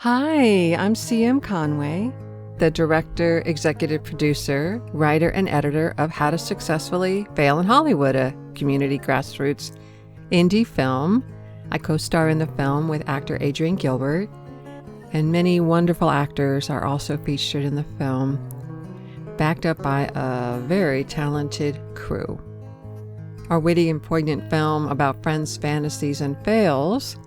Hi, I'm CM Conway, the director, executive producer, writer, and editor of How to Successfully Fail in Hollywood, a community grassroots indie film. I co-star in the film with actor Adrian Gilbert, and many wonderful actors are also featured in the film, backed up by a very talented crew. Our witty and poignant film about friends, fantasies, and fails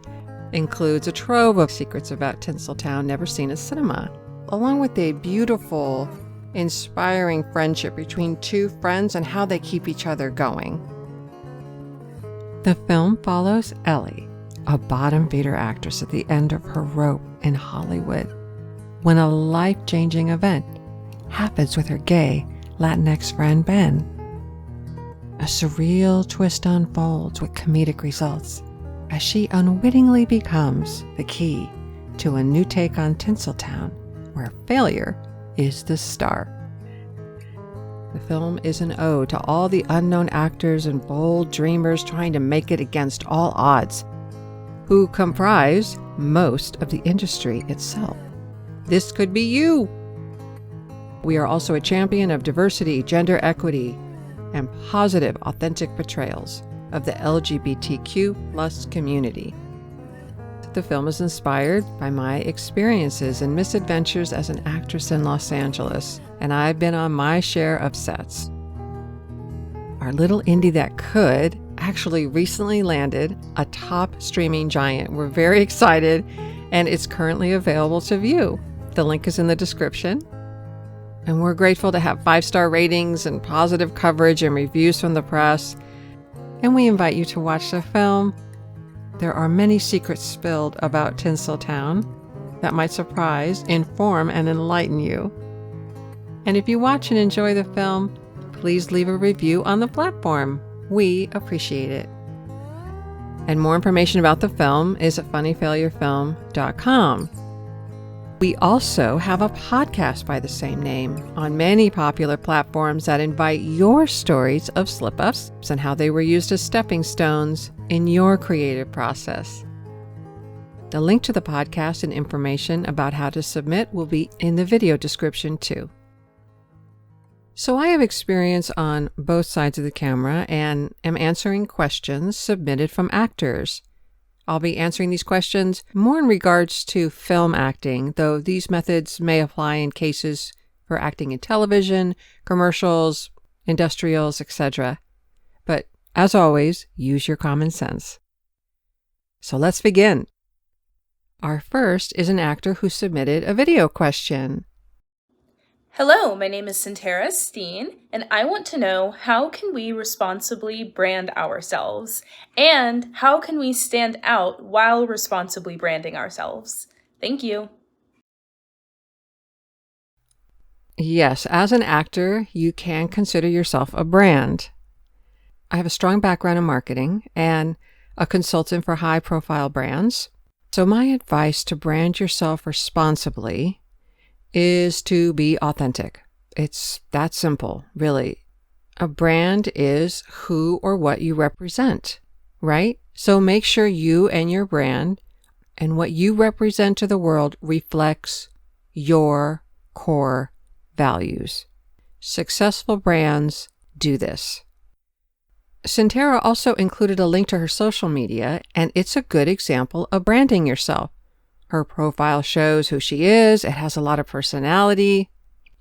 includes a trove of secrets about Tinseltown never seen at cinema, along with a beautiful, inspiring friendship between two friends and how they keep each other going. The film follows Ellie, a bottom feeder actress at the end of her rope in Hollywood, when a life-changing event happens with her gay Latinx friend Ben. A surreal twist unfolds with comedic results as she unwittingly becomes the key to a new take on Tinseltown, where failure is the star. The film is an ode to all the unknown actors and bold dreamers trying to make it against all odds, who comprise most of the industry itself. This could be you. We are also a champion of diversity, gender equity, and positive, authentic portrayals of the LGBTQ+ community. The film is inspired by my experiences and misadventures as an actress in Los Angeles, and I've been on my share of sets. Our little indie that could actually recently landed a top streaming giant. We're very excited, and it's currently available to view. The link is in the description. And we're grateful to have 5-star ratings and positive coverage and reviews from the press. And we invite you to watch the film. There are many secrets spilled about Tinseltown that might surprise, inform, and enlighten you. And if you watch and enjoy the film, please leave a review on the platform. We appreciate it. And more information about the film is at funnyfailurefilm.com. We also have a podcast by the same name on many popular platforms that invite your stories of slip-ups and how they were used as stepping stones in your creative process. The link to the podcast and information about how to submit will be in the video description too. So I have experience on both sides of the camera and am answering questions submitted from actors. I'll be answering these questions more in regards to film acting, though these methods may apply in cases for acting in television, commercials, industrials, etc. But as always, use your common sense. So let's begin. Our first is an actor who submitted a video question. Hello, my name is Sintara Steen, and I want to know, how can we responsibly brand ourselves? And how can we stand out while responsibly branding ourselves? Thank you. Yes, as an actor, you can consider yourself a brand. I have a strong background in marketing and a consultant for high-profile brands. So my advice to brand yourself responsibly is to be authentic. It's that simple, really. A brand is who or what you represent, right? So make sure you and your brand and what you represent to the world reflects your core values. Successful brands do this. Sintara also included a link to her social media, and it's a good example of branding yourself. Her profile shows who she is. It has a lot of personality.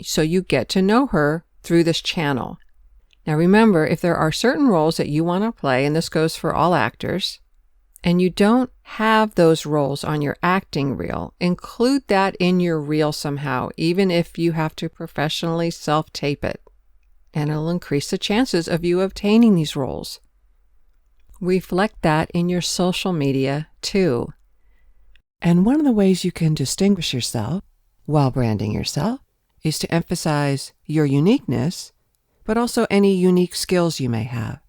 So you get to know her through this channel. Now remember, if there are certain roles that you want to play, and this goes for all actors, and you don't have those roles on your acting reel, include that in your reel somehow, even if you have to professionally self-tape it. And it'll increase the chances of you obtaining these roles. Reflect that in your social media too. And one of the ways you can distinguish yourself while branding yourself is to emphasize your uniqueness, but also any unique skills you may have.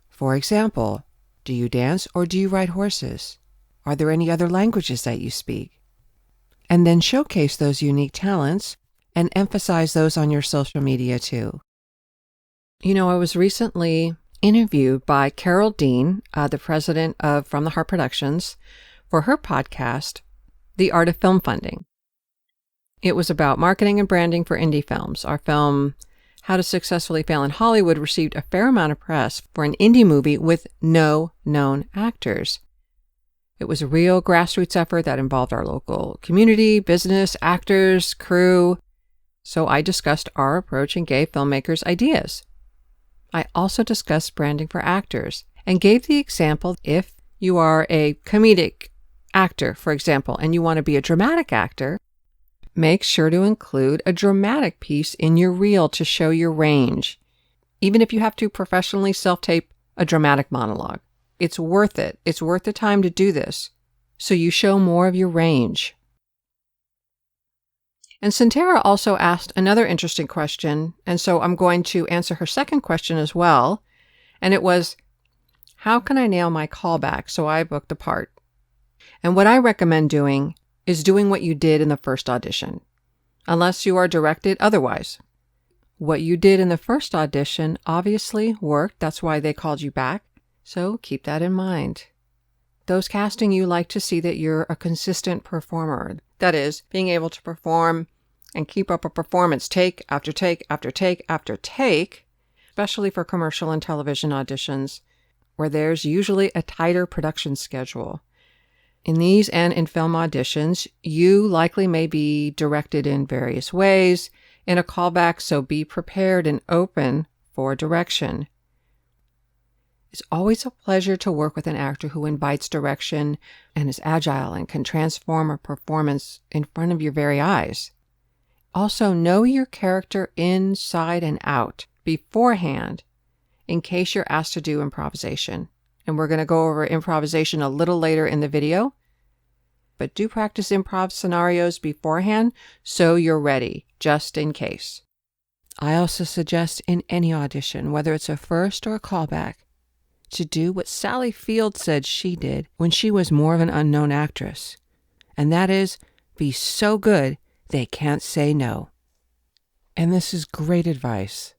For example, do you dance or do you ride horses? Are there any other languages that you speak? And then showcase those unique talents and emphasize those on your social media too. You know, I was recently interviewed by Carol Dean, the president of From the Heart Productions, for her podcast, The Art of Film Funding. It was about marketing and branding for indie films. Our film, How to Successfully Fail in Hollywood, received a fair amount of press for an indie movie with no known actors. It was a real grassroots effort that involved our local community, business, actors, crew. So I discussed our approach and gave filmmakers ideas. I also discussed branding for actors and gave the example if you are a comedic actor, for example, and you want to be a dramatic actor, make sure to include a dramatic piece in your reel to show your range. Even if you have to professionally self-tape a dramatic monologue, it's worth it. It's worth the time to do this, so you show more of your range. And Sintera also asked another interesting question, and so I'm going to answer her second question as well, and it was, how can I nail my callback so I book the part? And what I recommend doing is doing what you did in the first audition, unless you are directed otherwise. What you did in the first audition obviously worked. That's why they called you back. So keep that in mind. Those casting you like to see that you're a consistent performer. That is, being able to perform and keep up a performance take after take after take after take, especially for commercial and television auditions, where there's usually a tighter production schedule. In these and in film auditions, you likely may be directed in various ways in a callback, so be prepared and open for direction. It's always a pleasure to work with an actor who invites direction and is agile and can transform a performance in front of your very eyes. Also, know your character inside and out beforehand in case you're asked to do improvisation. And we're going to go over improvisation a little later in the video. But do practice improv scenarios beforehand so you're ready, just in case. I also suggest in any audition, whether it's a first or a callback, to do what Sally Field said she did when she was more of an unknown actress. And that is, be so good they can't say no. And this is great advice,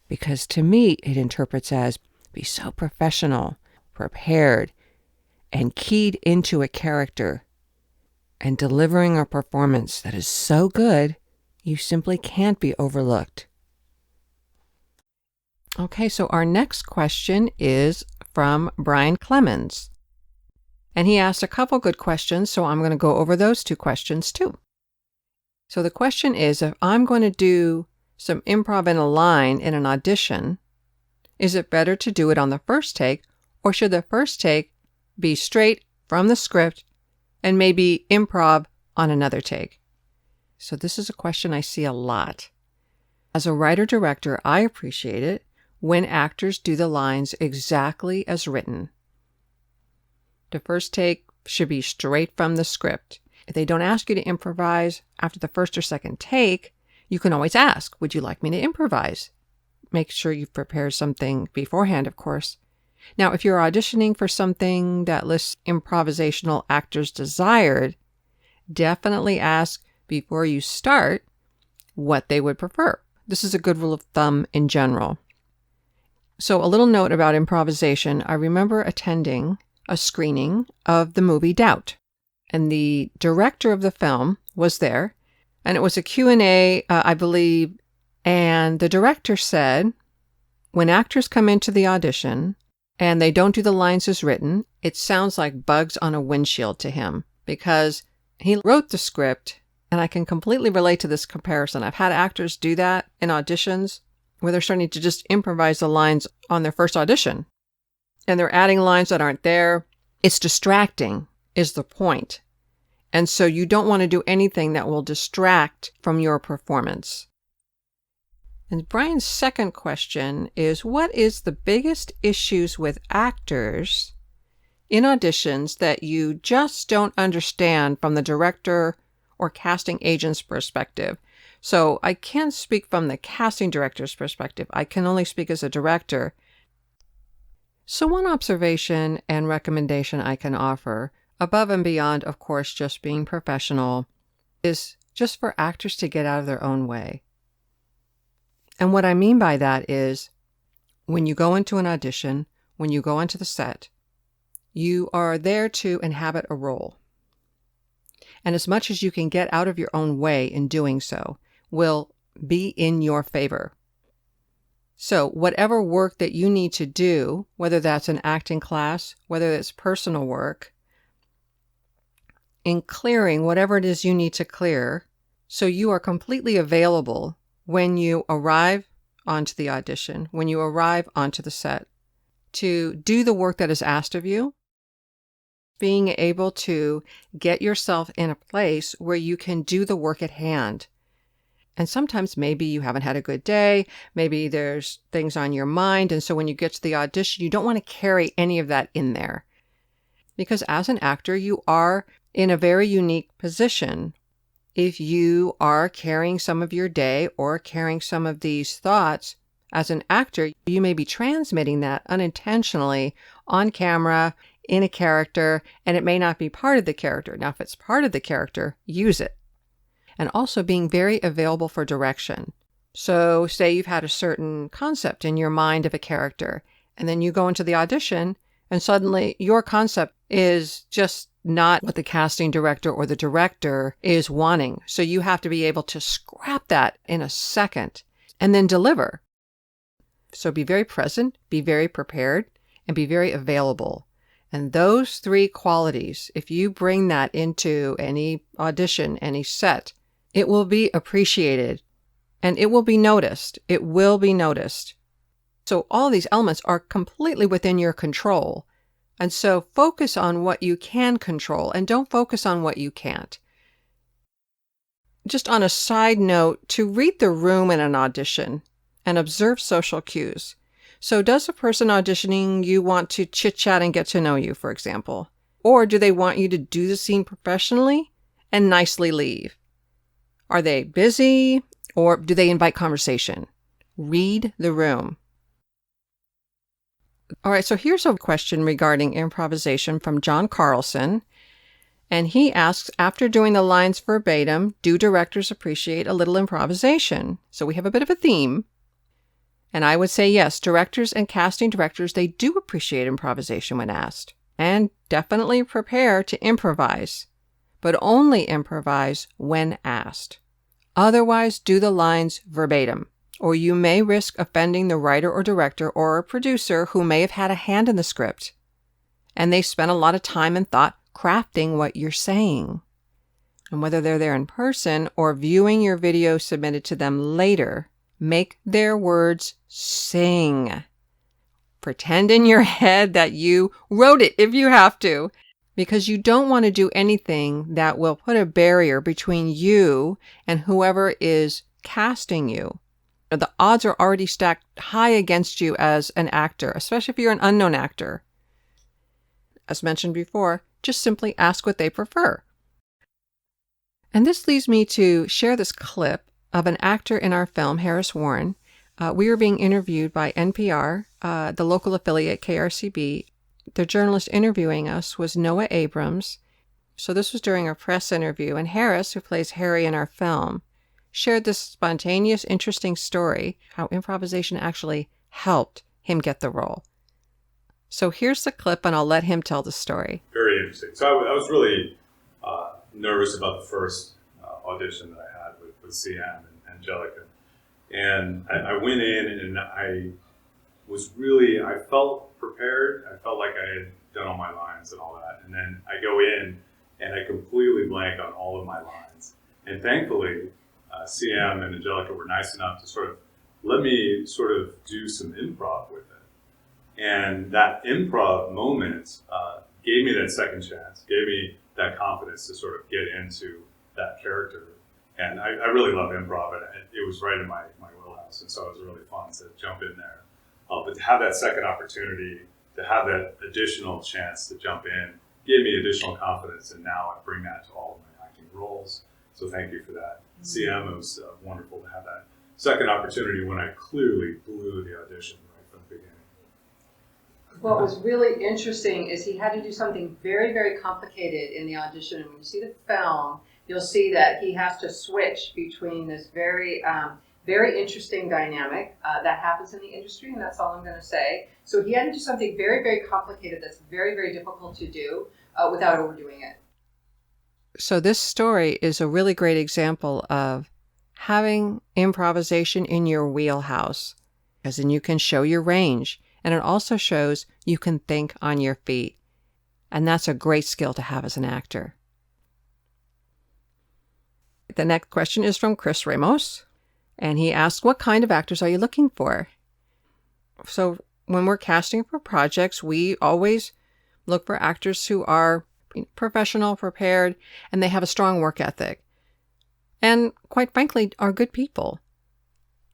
because to me it interprets as be so professional, prepared, and keyed into a character, and delivering a performance that is so good, you simply can't be overlooked. Okay, so our next question is from Brian Clemens. And he asked a couple good questions, so I'm going to go over those two questions too. So the question is, if I'm going to do some improv in a line in an audition, is it better to do it on the first take, or should the first take be straight from the script and maybe improv on another take? So this is a question I see a lot. As a writer-director, I appreciate it when actors do the lines exactly as written. The first take should be straight from the script. If they don't ask you to improvise after the first or second take, you can always ask, would you like me to improvise? Make sure you prepare something beforehand, of course. Now, if you're auditioning for something that lists improvisational actors desired, definitely ask before you start what they would prefer. This is a good rule of thumb in general. So a little note about improvisation. I remember attending a screening of the movie Doubt, and the director of the film was there, and it was a Q&A, I believe, and the director said, when actors come into the audition and they don't do the lines as written, it sounds like bugs on a windshield to him, because he wrote the script, and I can completely relate to this comparison. I've had actors do that in auditions where they're starting to just improvise the lines on their first audition, and they're adding lines that aren't there. It's distracting, is the point. And so you don't want to do anything that will distract from your performance. And Brian's second question is, what is the biggest issues with actors in auditions that you just don't understand from the director or casting agent's perspective? So I can't speak from the casting director's perspective. I can only speak as a director. So one observation and recommendation I can offer, above and beyond, of course, just being professional, is just for actors to get out of their own way. And what I mean by that is, when you go into an audition, when you go onto the set, you are there to inhabit a role. And as much as you can get out of your own way in doing so will be in your favor. So whatever work that you need to do, whether that's an acting class, whether it's personal work, in clearing whatever it is you need to clear, so you are completely available when you arrive onto the audition, when you arrive onto the set, to do the work that is asked of you, being able to get yourself in a place where you can do the work at hand. And sometimes maybe you haven't had a good day, maybe there's things on your mind, and so when you get to the audition, you don't want to carry any of that in there. Because as an actor, you are in a very unique position. If you are carrying some of your day or carrying some of these thoughts, as an actor, you may be transmitting that unintentionally on camera, in a character, and it may not be part of the character. Now, if it's part of the character, use it. And also being very available for direction. So say you've had a certain concept in your mind of a character, and then you go into the audition, and suddenly your concept is just not what the casting director or the director is wanting. So you have to be able to scrap that in a second and then deliver. So be very present, be very prepared, and be very available. And those three qualities, if you bring that into any audition, any set, it will be appreciated and it will be noticed. It will be noticed. So all these elements are completely within your control. And so focus on what you can control and don't focus on what you can't. Just on a side note, to read the room in an audition and observe social cues. So does the person auditioning you want to chit-chat and get to know you, for example? Or do they want you to do the scene professionally and nicely leave? Are they busy or do they invite conversation? Read the room. All right, so here's a question regarding improvisation from John Carlson. And he asks, after doing the lines verbatim, do directors appreciate a little improvisation? So we have a bit of a theme. And I would say yes, directors and casting directors, they do appreciate improvisation when asked. And definitely prepare to improvise, but only improvise when asked. Otherwise, do the lines verbatim, or you may risk offending the writer or director or a producer who may have had a hand in the script, and they spent a lot of time and thought crafting what you're saying. And whether they're there in person or viewing your video submitted to them later, make their words sing. Pretend in your head that you wrote it if you have to, because you don't want to do anything that will put a barrier between you and whoever is casting you. The odds are already stacked high against you as an actor, especially if you're an unknown actor. As mentioned before, just simply ask what they prefer. And this leads me to share this clip of an actor in our film, Harris Warren. We were being interviewed by NPR, the local affiliate KRCB. The journalist interviewing us was Noah Abrams. So this was during a press interview, and Harris, who plays Harry in our film, shared this spontaneous, interesting story, how improvisation actually helped him get the role. So here's the clip, and I'll let him tell the story. Very interesting. So I was really nervous about the first audition that I had with CM and Angelica. And I went in and I felt prepared. I felt like I had done all my lines and all that. And then I go in and I completely blank on all of my lines. And thankfully, CM and Angelica were nice enough to sort of let me sort of do some improv with it. And that improv moment gave me that second chance, gave me that confidence to sort of get into that character. And I really love improv, and it was right in my wheelhouse. And so it was really fun to jump in there. But to have that second opportunity, to have that additional chance to jump in, gave me additional confidence. And now I bring that to all of my acting roles. So thank you for that. CM, it was wonderful to have that second opportunity when I clearly blew the audition right from the beginning. What was really interesting is he had to do something very, very complicated in the audition. And when you see the film, you'll see that he has to switch between this very, very interesting dynamic that happens in the industry, and that's all I'm going to say. So he had to do something very, very complicated that's very, very difficult to do without overdoing it. So this story is a really great example of having improvisation in your wheelhouse, as in you can show your range, and it also shows you can think on your feet. And that's a great skill to have as an actor. The next question is from Chris Ramos, and he asks, what kind of actors are you looking for? So when we're casting for projects, we always look for actors who are professional, prepared, and they have a strong work ethic. And quite frankly, are good people.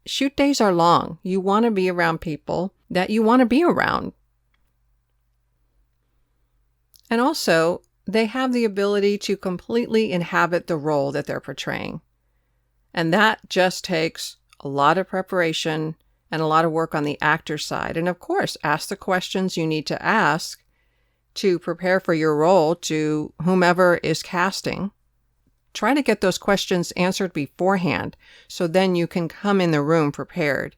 Shoot days are long. You want to be around people that you want to be around. And also, they have the ability to completely inhabit the role that they're portraying. And that just takes a lot of preparation and a lot of work on the actor's side. And of course, ask the questions you need to ask to prepare for your role to whomever is casting. Try to get those questions answered beforehand so then you can come in the room prepared.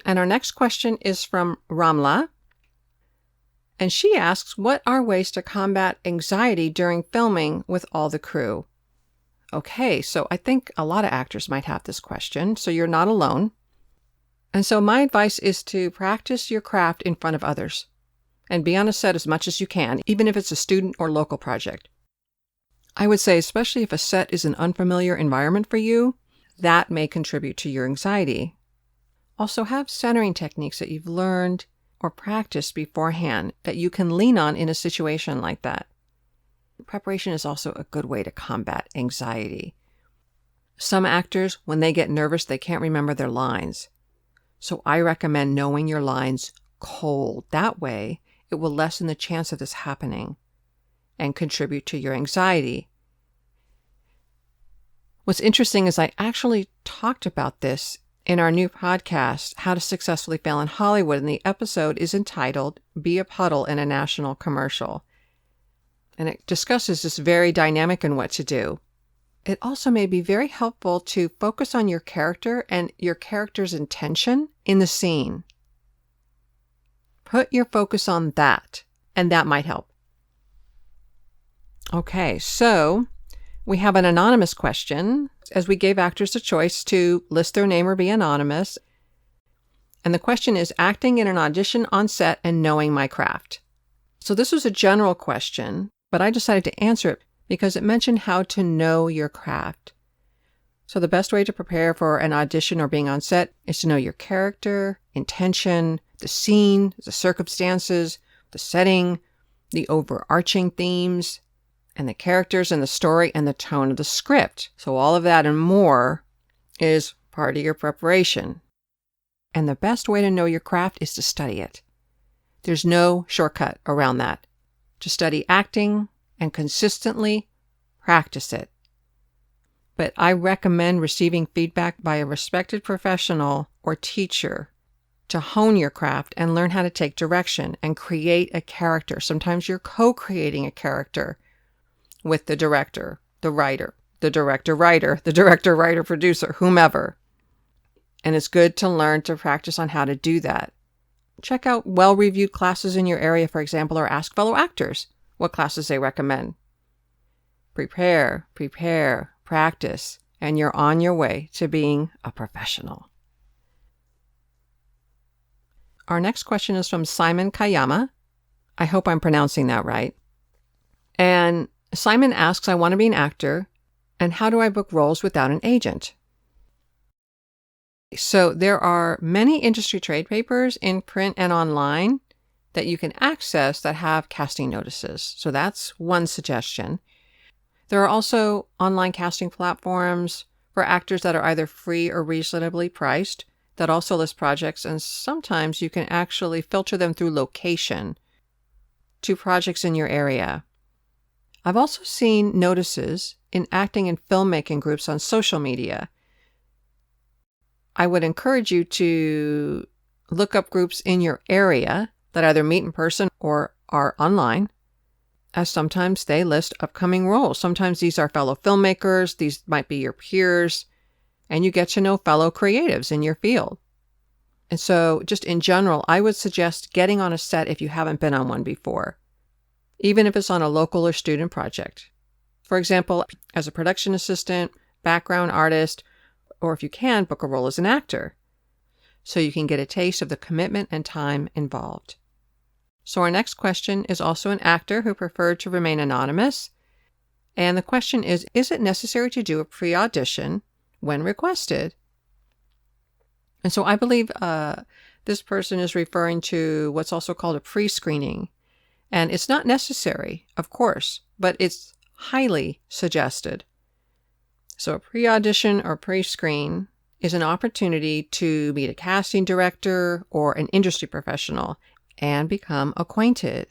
And our next question is from Ramla. And she asks, what are ways to combat anxiety during filming with all the crew? Okay, so I think a lot of actors might have this question, so you're not alone. And so my advice is to practice your craft in front of others and be on a set as much as you can, even if it's a student or local project. I would say, especially if a set is an unfamiliar environment for you, that may contribute to your anxiety. Also, have centering techniques that you've learned or practiced beforehand that you can lean on in a situation like that. Preparation is also a good way to combat anxiety. Some actors, when they get nervous, they can't remember their lines. So I recommend knowing your lines cold. That way, it will lessen the chance of this happening and contribute to your anxiety. What's interesting is I actually talked about this in our new podcast, How to Successfully Fail in Hollywood, and the episode is entitled Be a Puddle in a National Commercial. And it discusses this very dynamic and what to do. It also may be very helpful to focus on your character and your character's intention in the scene. Put your focus on that, and that might help. Okay, so we have an anonymous question, as we gave actors a choice to list their name or be anonymous. And the question is, acting in an audition on set and knowing my craft. So this was a general question, but I decided to answer it because it mentioned how to know your craft. So the best way to prepare for an audition or being on set is to know your character, intention, the scene, the circumstances, the setting, the overarching themes, and the characters and the story and the tone of the script. So all of that and more is part of your preparation. And the best way to know your craft is to study it. There's no shortcut around that. To study acting and consistently practice it. But I recommend receiving feedback by a respected professional or teacher to hone your craft and learn how to take direction and create a character. Sometimes you're co-creating a character with the director, the writer, the director-writer, the director-writer, producer, whomever. And it's good to learn to practice on how to do that. Check out well-reviewed classes in your area, for example, or ask fellow actors what classes they recommend. Prepare, practice, and you're on your way to being a professional. Our next question is from Simon Kayama. I hope I'm pronouncing that right. And Simon asks, I want to be an actor, and how do I book roles without an agent? So there are many industry trade papers in print and online that you can access that have casting notices. So that's one suggestion. There are also online casting platforms for actors that are either free or reasonably priced that also list projects, and sometimes you can actually filter them through location to projects in your area. I've also seen notices in acting and filmmaking groups on social media. I would encourage you to look up groups in your area that either meet in person or are online, as sometimes they list upcoming roles. Sometimes these are fellow filmmakers, these might be your peers, and you get to know fellow creatives in your field. And so just in general, I would suggest getting on a set if you haven't been on one before. even if it's on a local or student project. For example, as a production assistant, background artist, or if you can, book a role as an actor, so you can get a taste of the commitment and time involved. So our next question is also an actor who preferred to remain anonymous. And the question is it necessary to do a pre-audition when requested? And so I believe this person is referring to what's also called a pre-screening. And it's not necessary, of course, but it's highly suggested. So a pre-audition or pre-screen is an opportunity to meet a casting director or an industry professional and become acquainted.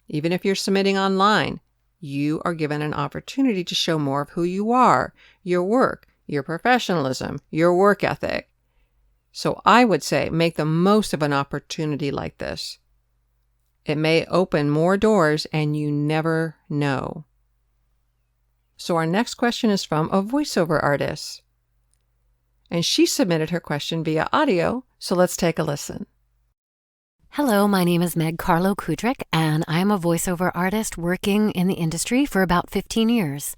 Even if you're submitting online, you are given an opportunity to show more of who you are, your work, your professionalism, your work ethic. So I would say make the most of an opportunity like this. It may open more doors and you never know. So our next question is from a voiceover artist. And she submitted her question via audio, so let's take a listen. Hello, my name is Meg Carlo Kudrick, and I am a voiceover artist working in the industry for about 15 years.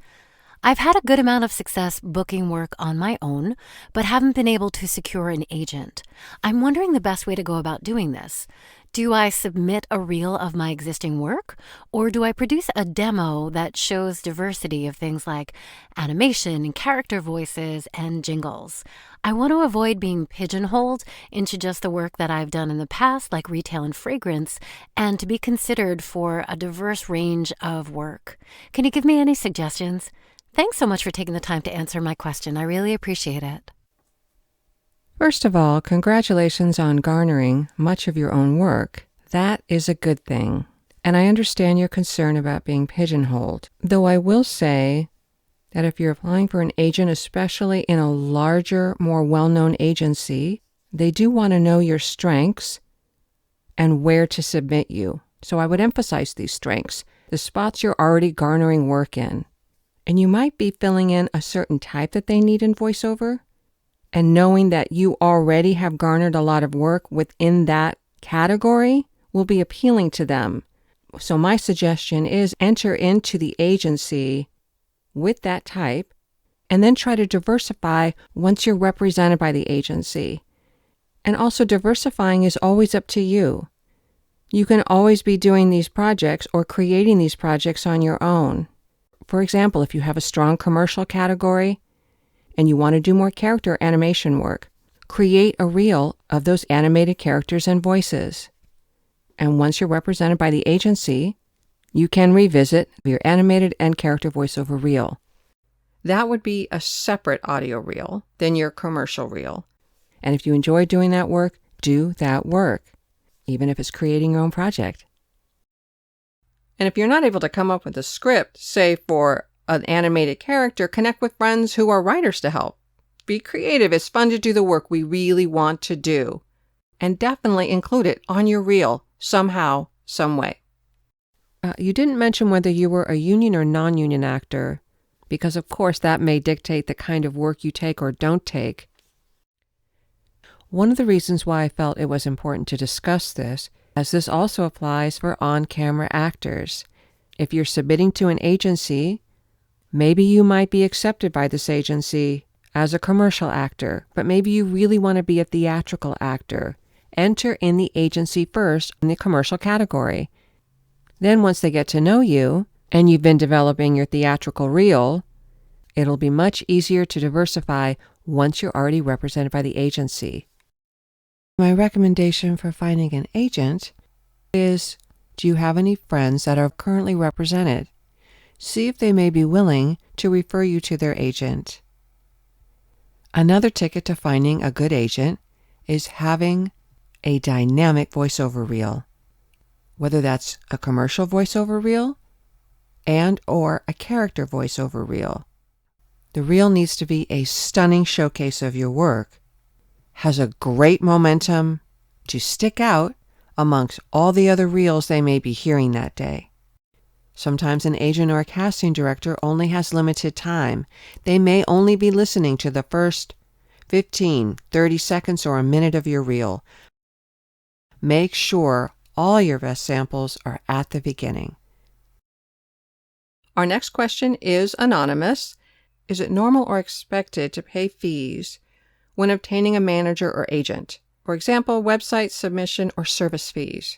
I've had a good amount of success booking work on my own, but haven't been able to secure an agent. I'm wondering the best way to go about doing this. Do I submit a reel of my existing work, or do I produce a demo that shows diversity of things like animation and character voices and jingles? I want to avoid being pigeonholed into just the work that I've done in the past, like retail and fragrance, and to be considered for a diverse range of work. Can you give me any suggestions? Thanks so much for taking the time to answer my question. I really appreciate it. First of all, congratulations on garnering much of your own work. That is a good thing. And I understand your concern about being pigeonholed. Though I will say that if you're applying for an agent, especially in a larger, more well-known agency, they do want to know your strengths and where to submit you. So I would emphasize these strengths, the spots you're already garnering work in. And you might be filling in a certain type that they need in voiceover. And knowing that you already have garnered a lot of work within that category will be appealing to them. So my suggestion is enter into the agency with that type and then try to diversify once you're represented by the agency. And also diversifying is always up to you. You can always be doing these projects or creating these projects on your own. For example, if you have a strong commercial category, and you want to do more character animation work, create a reel of those animated characters and voices. And once you're represented by the agency, you can revisit your animated and character voiceover reel. That would be a separate audio reel than your commercial reel. And if you enjoy doing that work, do that work, even if it's creating your own project. And if you're not able to come up with a script, say for an animated character, connect with friends who are writers to help. Be creative. It's fun to do the work we really want to do. And definitely include it on your reel somehow, some way. You didn't mention whether you were a union or non-union actor, because of course that may dictate the kind of work you take or don't take. One of the reasons why I felt it was important to discuss this, as this also applies for on-camera actors. If you're submitting to an agency, maybe you might be accepted by this agency as a commercial actor, but maybe you really want to be a theatrical actor. Enter in the agency first in the commercial category. Then once they get to know you, and you've been developing your theatrical reel, it'll be much easier to diversify once you're already represented by the agency. My recommendation for finding an agent is, do you have any friends that are currently represented? See if they may be willing to refer you to their agent. Another ticket to finding a good agent is having a dynamic voiceover reel, whether that's a commercial voiceover reel and or a character voiceover reel. The reel needs to be a stunning showcase of your work, has a great momentum to stick out amongst all the other reels they may be hearing that day. Sometimes an agent or a casting director only has limited time. They may only be listening to the first 15, 30 seconds or a minute of your reel. Make sure all your best samples are at the beginning. Our next question is anonymous. Is it normal or expected to pay fees when obtaining a manager or agent? For example, website submission or service fees.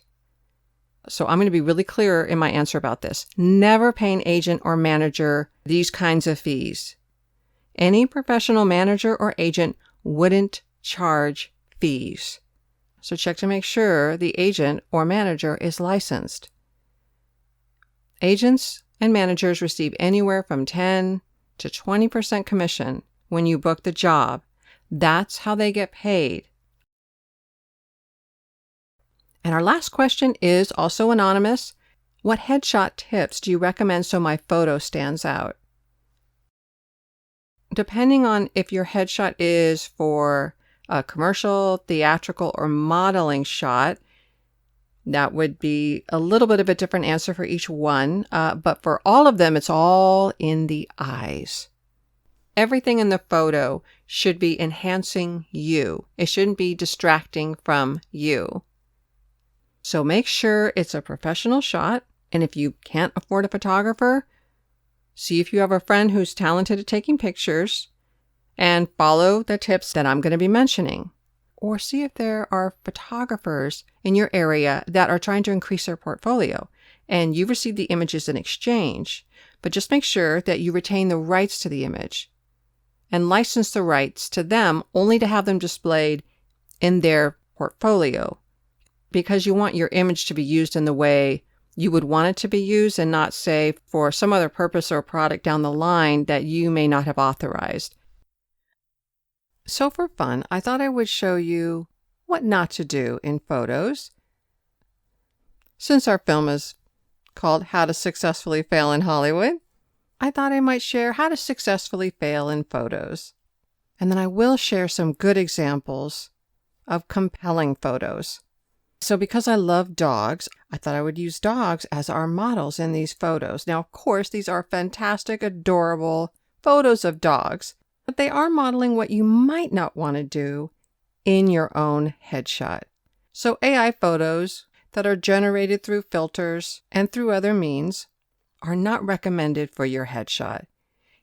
So I'm going to be really clear in my answer about this. Never pay an agent or manager these kinds of fees. Any professional manager or agent wouldn't charge fees. So check to make sure the agent or manager is licensed. Agents and managers receive anywhere from 10 to 20% commission when you book the job. That's how they get paid. And our last question is also anonymous. What headshot tips do you recommend so my photo stands out? Depending on if your headshot is for a commercial, theatrical, or modeling shot, that would be a little bit of a different answer for each one. But for all of them, it's all in the eyes. Everything in the photo should be enhancing you. It shouldn't be distracting from you. So make sure it's a professional shot. And if you can't afford a photographer, see if you have a friend who's talented at taking pictures and follow the tips that I'm going to be mentioning. Or see if there are photographers in your area that are trying to increase their portfolio and you receive the images in exchange. But just make sure that you retain the rights to the image and license the rights to them only to have them displayed in their portfolio, because you want your image to be used in the way you would want it to be used and not, say, for some other purpose or product down the line that you may not have authorized. So for fun, I thought I would show you what not to do in photos. Since our film is called How to Successfully Fail in Hollywood, I thought I might share how to successfully fail in photos. And then I will share some good examples of compelling photos. So because I love dogs, I thought I would use dogs as our models in these photos. Now, of course, these are fantastic, adorable photos of dogs, but they are modeling what you might not want to do in your own headshot. So AI photos that are generated through filters and through other means are not recommended for your headshot.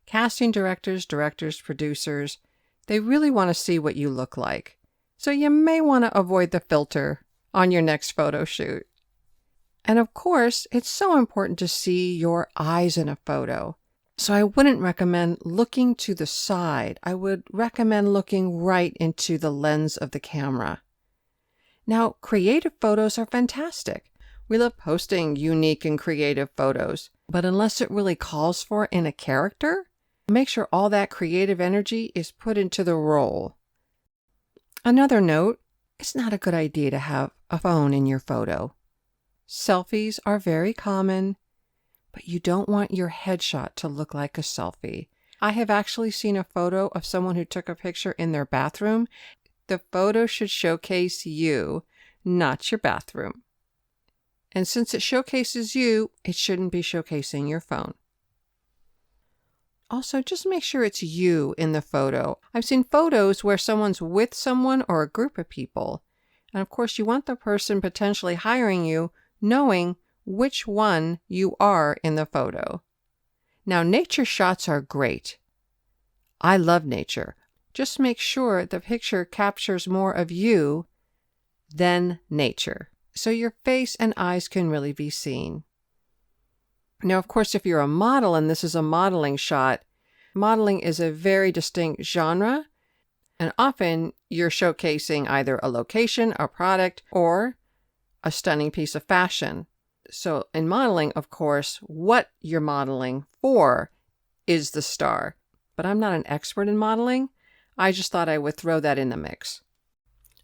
Casting directors, producers, they really want to see what you look like. So you may want to avoid the filter on your next photo shoot. And of course, it's so important to see your eyes in a photo. So I wouldn't recommend looking to the side. I would recommend looking right into the lens of the camera. Now, creative photos are fantastic. We love posting unique and creative photos, but unless it really calls for in a character, make sure all that creative energy is put into the role. Another note, it's not a good idea to have a phone in your photo. Selfies are very common, but you don't want your headshot to look like a selfie. I have actually seen a photo of someone who took a picture in their bathroom. The photo should showcase you, not your bathroom. And since it showcases you, it shouldn't be showcasing your phone. Also, just make sure it's you in the photo. I've seen photos where someone's with someone or a group of people. And of course, you want the person potentially hiring you knowing which one you are in the photo. Now, nature shots are great. I love nature. Just make sure the picture captures more of you than nature, so your face and eyes can really be seen. Now, of course, if you're a model and this is a modeling shot, modeling is a very distinct genre, and often you're showcasing either a location, a product, or a stunning piece of fashion. So in modeling, of course, what you're modeling for is the star. But I'm not an expert in modeling. I just thought I would throw that in the mix.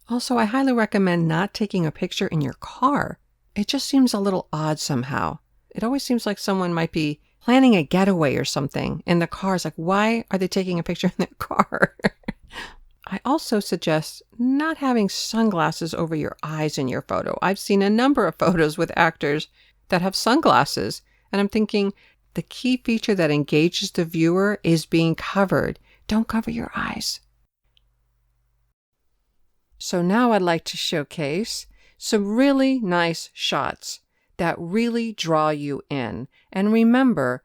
Also, I highly recommend not taking a picture in your car. It just seems a little odd somehow. It always seems like someone might be planning a getaway or something in the car. It's like, why are they taking a picture in their car? I also suggest not having sunglasses over your eyes in your photo. I've seen a number of photos with actors that have sunglasses, and I'm thinking the key feature that engages the viewer is being covered. Don't cover your eyes. So now I'd like to showcase some really nice shots that really draw you in. And remember,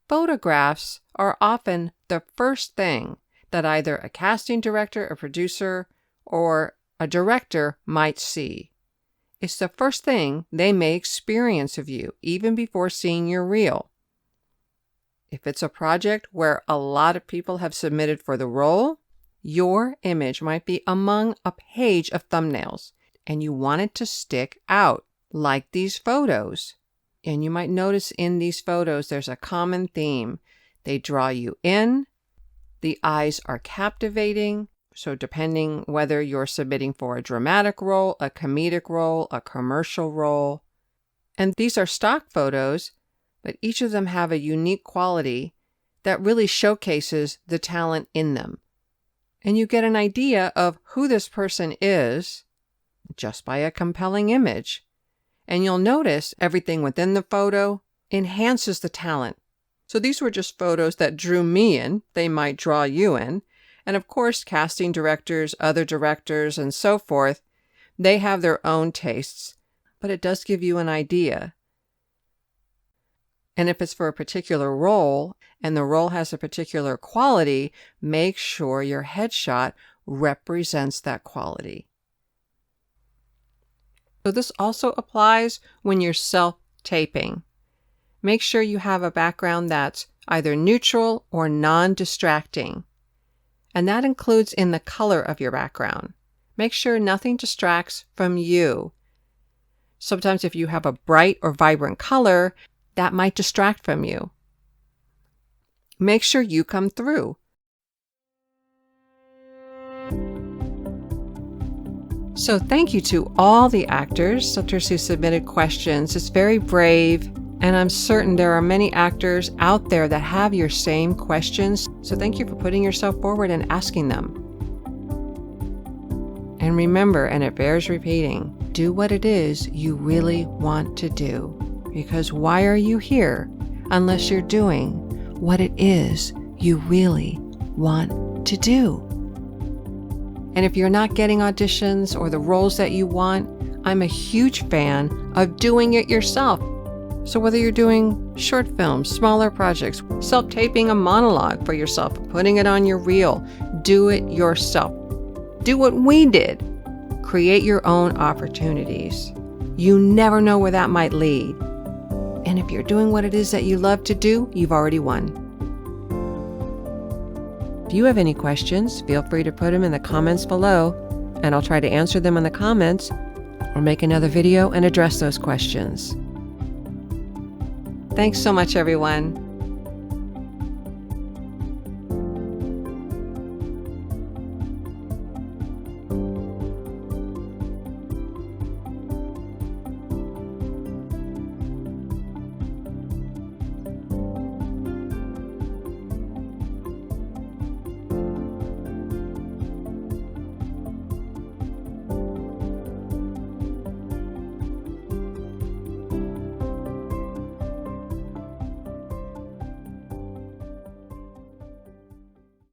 Photographs are often the first thing that either a casting director, a producer, or a director might see. It's the first thing they may experience of you, even before seeing your reel. If it's a project where a lot of people have submitted for the role, your image might be among a page of thumbnails, and you want it to stick out, like these photos. And you might notice in these photos there's a common theme. They draw you in, the eyes are captivating, so depending whether you're submitting for a dramatic role, a comedic role, a commercial role. And these are stock photos, but each of them have a unique quality that really showcases the talent in them. And you get an idea of who this person is just by a compelling image. And you'll notice everything within the photo enhances the talent. So these were just photos that drew me in. They might draw you in. And of course, casting directors, other directors, and so forth, they have their own tastes, but it does give you an idea. And if it's for a particular role, and the role has a particular quality, make sure your headshot represents that quality. So this also applies when you're self-taping. Make sure you have a background that's either neutral or non-distracting. And that includes in the color of your background. Make sure nothing distracts from you. Sometimes if you have a bright or vibrant color, that might distract from you. Make sure you come through. So thank you to all the actors who submitted questions. It's very brave, and I'm certain there are many actors out there that have your same questions. So thank you for putting yourself forward and asking them. And remember, and it bears repeating, do what it is you really want to do. Because why are you here unless you're doing what it is you really want to do? And if you're not getting auditions or the roles that you want, I'm a huge fan of doing it yourself. So whether you're doing short films, smaller projects, self-taping a monologue for yourself, putting it on your reel, do it yourself. Do what we did. Create your own opportunities. You never know where that might lead. And if you're doing what it is that you love to do, you've already won. If you have any questions, feel free to put them in the comments below, and I'll try to answer them in the comments or make another video and address those questions. Thanks so much, everyone.